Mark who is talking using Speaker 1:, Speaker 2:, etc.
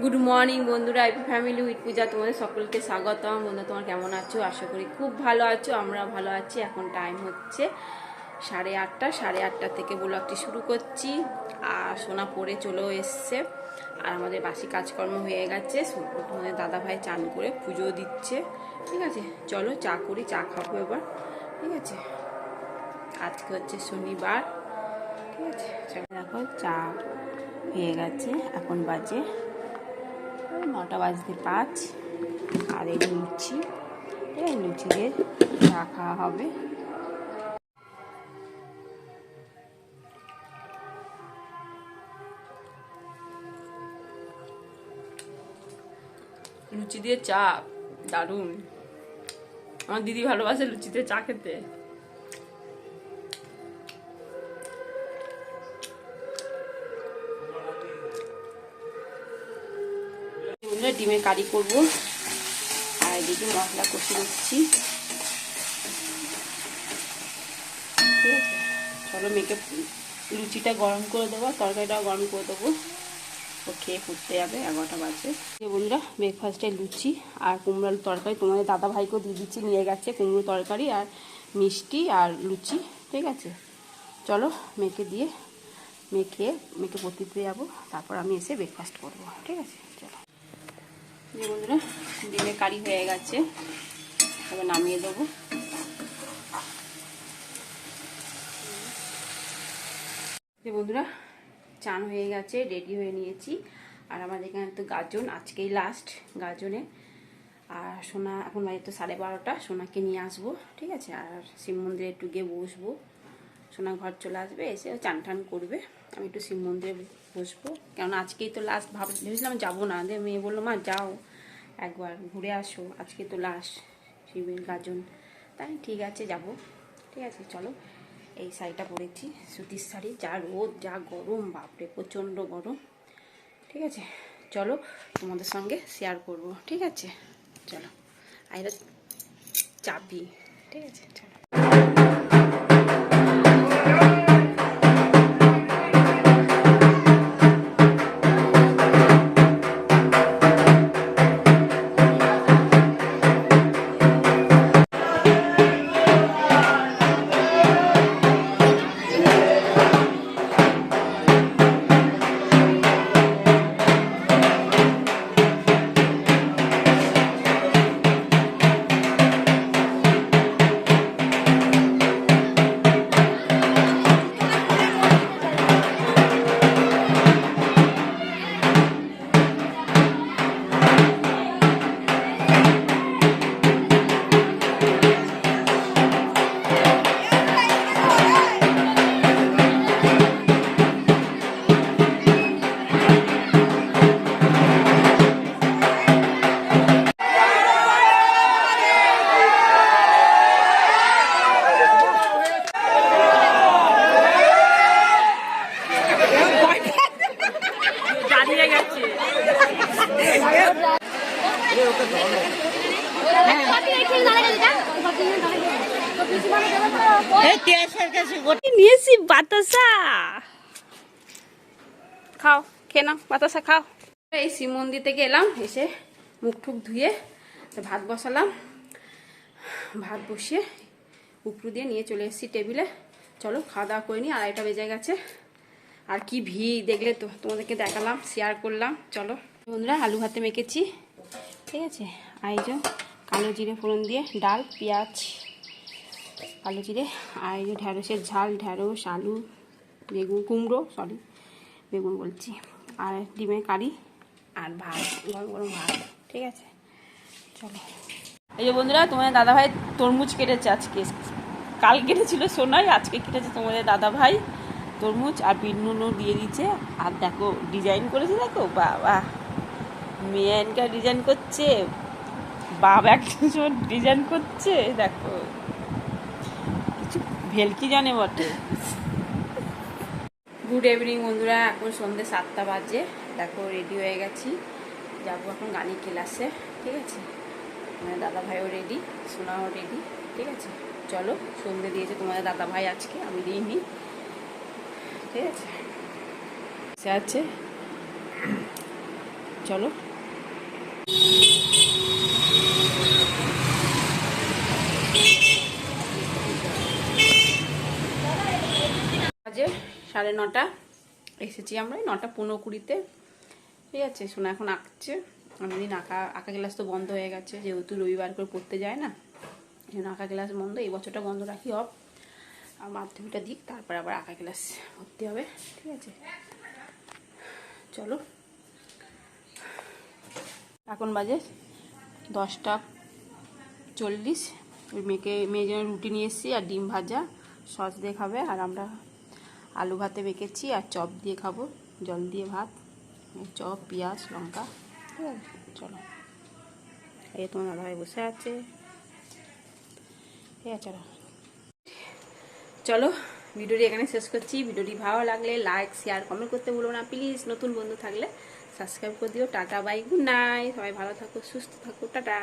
Speaker 1: Good morning বন্ধুরা, IP family with পূজা তোমাদের সকলকে স্বাগতম। বন্ধুরা তোমরা কেমন আছো? আশা করি খুব ভালো আছো, আমরা ভালো আছি। এখন টাইম হচ্ছে 8:30। 8:30 থেকে ব্লগটি শুরু করছি। আর সোনা পড়ে চলেও এসছে, আর আমাদের বাসি কাজকর্ম হয়ে গেছে। তোমাদের দাদাভাই চান করে পুজো দিচ্ছে। ঠিক আছে, চলো চা করি, চা খাবো এবার। ঠিক আছে, আজকে হচ্ছে শনিবার। ঠিক আছে, দেখো চা হয়ে গেছে, এখন বাজে 9:05। আর এই লুচি, লুচি দিয়ে চা খাওয়া হবে। লুচি দিয়ে চা দারুণ। আমার দিদি ভালোবাসে লুচি দিয়ে চা খেতে। ডিমের কারি করবো, আর এদিকে মশলা কষে দিচ্ছি। ঠিক আছে, চলো মেয়েকে লুচিটা গরম করে দেবো, তরকারিটাও গরম করে দেবো। ও খেয়ে ফুটতে যাবে, 11টা বাজে। বন্ধুরা, ব্রেকফাস্টে লুচি আর কুমড়োর তরকারি তোমাদের দাদা ভাইকেও দিয়ে দিচ্ছি, নিয়ে গেছে কুমড়ো তরকারি আর মিষ্টি আর লুচি। ঠিক আছে, চলো মেয়েকে দিয়ে মেয়েকে পড়তে দিতে যাবো, তারপর আমি এসে ব্রেকফাস্ট করবো। ঠিক আছে, চলো। যে বন্ধুরা, ডিমের কারি হয়ে গেছে, এবার নামিয়ে দেবো। যে বন্ধুরা, চান হয়ে গেছে, রেডি হয়ে নিয়েছি। আর আমাদের এখানে তো গাজন, আজকেই লাস্ট গাজনে। আর সোনা এখন বাজে তো 12:30, সোনাকে নিয়ে আসবো। ঠিক আছে, আর শিব মন্দিরে একটু গিয়ে বসবো। সোনা ঘর চলে আসবে, এসে চান টান করবে, আমি একটু শিব মন্দিরে বসবো। কেননা আজকেই তো লাস্ট, ভেবেছিলাম যাবো না, দিয়ে মেয়ে বললো মা যাও একবার ঘুরে আসো, আজকে তো লাস্ট শিবের গাজন। তাই ঠিক আছে যাব। ঠিক আছে, চলো। এই শাড়িটা পরেছি, সুতির শাড়ি। যা রোদ, যা গরম, বাপরে প্রচণ্ড গরম। ঠিক আছে, চলো তোমাদের সঙ্গে শেয়ার করব। ঠিক আছে, চলো। আর এটা চাবি। ঠিক আছে, চলো। নিয়েছি বাতাসা, খাও, খেয়ে নাও, বাতাসা খাও। এই শিব মন্দির থেকে এলাম, এসে মুখ টুক ধুয়ে ভাত বসালাম। ভাত বসিয়ে উপরু দিয়ে নিয়ে চলে এসেছি টেবিলে। চলো খাওয়া দাওয়া করে নিই, 2:30 বেজে গেছে। আর কি ভিড় দেখলে তো, তোমাদেরকে দেখালাম, শেয়ার করলাম। চলো বন্ধুরা, আলু ভাতে মেখেছি। ঠিক আছে, আয়োজন কালো জিরে ফোড়ন দিয়ে ডাল, পেঁয়াজ, কালো জিরে। আর এই যে ঢ্যাঁড়সের ঝাল, ঢ্যাঁড়স, আলু, বেগুন, কুমড়ো, সরি বেগুন বলছি, আর ডিমের কারি, আর ভাত, গরম গরম ভাত। ঠিক আছে, চলো। এই যে বন্ধুরা, তোমাদের দাদাভাই তরমুজ কেটেছে আজকে। কাল কেটেছিল সোনাই, আজকে কেটেছে তোমাদের দাদাভাই তরমুজ, আর বিট নুনও দিয়ে দিচ্ছে। আর দেখো ডিজাইন করেছে, দেখো বাবা, মেয়েনকা ডিজাইন করছে, বাবা একজন ডিজাইন করছে। দেখো কিছু ভেলকি জানে বটে। গুড ইভিনিং বন্ধুরা, এখন সন্ধ্যে 7টা বাজে। দেখো রেডি হয়ে গেছি, যাবো এখন গানের ক্লাসে। ঠিক আছে, তোমাদের দাদা ভাইও রেডি, সোনাও রেডি। ঠিক আছে, চলো। সন্ধ্যে দিয়েছে তোমাদের দাদা ভাই, আজকে আমি দিইনি। ঠিক আছে, সে আছে চলো। বাজে 9:30, এসেছি আমরা 9:15। ঠিক আছে, সোনা এখন আঁকছে। অনেকদিন আঁকা ক্লাস তো বন্ধ হয়ে গেছে, যেহেতু রবিবার করে পড়তে যায় না, এই জন্য আঁকা ক্লাস বন্ধ। এই বছরটা বন্ধ রাখি অফ, আর মাধ্যমিকটা দিক, তারপর আবার আঁকা ক্লাস ভর্তি হবে। ঠিক আছে, চলো। এখন বাজে 10:40। ওই মেয়ের জন্য রুটি নিয়ে এসেছি আর ডিম ভাজা সস দিয়ে খাবে, আর আমরা আলু ভাতে মেখেছি আর চপ দিয়ে খাবো, জল দিয়ে ভাত, চপ, পেঁয়াজ, লঙ্কা। ঠিক আছে, চলো। এই তোমার দাদাভাই বসে আছে। ঠিক আছে, চলো। চলো, ভিডিওটি এখানে শেষ করছি। ভিডিওটি ভালো লাগলে লাইক, শেয়ার, কমেন্ট করতে ভুলো না প্লিজ। নতুন বন্ধু থাকলে সাবস্ক্রাইব করে দিও। টাটা, বাই, গুড নাইট। সবাই ভালো থাকো, সুস্থ থাকো, টাটা।